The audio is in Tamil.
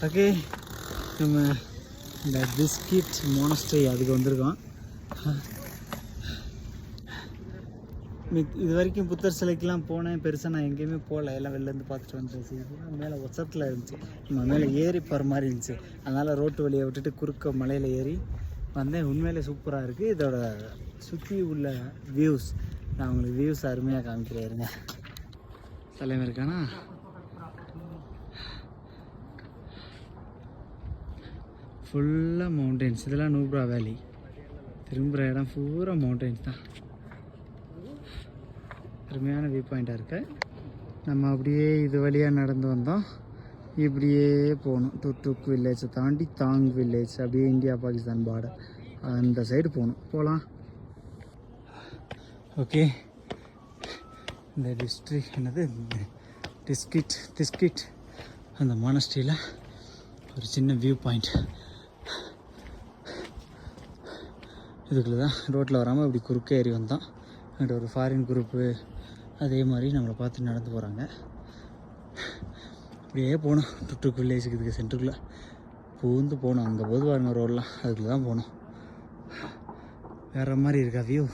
ஓகே, நம்ம இந்த பிஸ்கிட் மோனஸ்ட்ரி அதுக்கு வந்திருக்கோம். இது வரைக்கும் புத்தர் சிலைக்கெலாம் போனேன், பெருசாக நான் எங்கேயுமே போகல, எல்லாம் வெளிலேருந்து பார்த்துட்டு வந்துருச்சு. இதெல்லாம் மேலே ஒசத்தில் இருந்துச்சு, நம்ம மேலே ஏறி போகிற மாதிரி இருந்துச்சு. அதனால் ரோட்டு வழியை விட்டுட்டு குறுக்க மலையில் ஏறி வந்தேன். உண்மையிலே சூப்பராக இருக்குது. இதோட சுற்றி உள்ள வியூஸ் நான் உங்களுக்கு வியூஸ் அருமையாக காமிக்கிறேருங்க. தலைமை இருக்கானா, ஃபுல்லாக மவுண்டெயின்ஸ். இதெல்லாம் நூப்ரா வேலி. திரும்புகிற இடம் பூரா மவுண்டெயின்ஸ் தான். அருமையான வியூ பாயிண்ட்டாக இருக்குது. நம்ம அப்படியே இது வழியாக நடந்து வந்தோம். இப்படியே போகணும். டுக் வில்லேஜை தாண்டி தாங் வில்லேஜ், அப்படியே இந்தியா பாகிஸ்தான் பார்டர் அந்த சைடு போகலாம். ஓகே, இந்த டிஸ்கிட் அந்த மானஸ்ட்ரியில் ஒரு சின்ன வியூ பாயிண்ட். இதுக்குள்ள தான் ரோட்டில் வராமல் இப்படி குறுக்க ஏறி வந்தோம். அங்கிட்ட ஒரு ஃபாரின் குரூப்பு அதே மாதிரி நம்மளை பார்த்து நடந்து போகிறாங்க. அப்படியே போகணும் டுக் வில்லேஜுக்கு. இதுக்கு சென்டருக்குள்ளே பூந்து போகணும். அங்கே போது பாருங்க ரோடெலாம், அதுக்குள்ளே தான் போகணும். வேறு மாதிரி இருக்கா வியூ.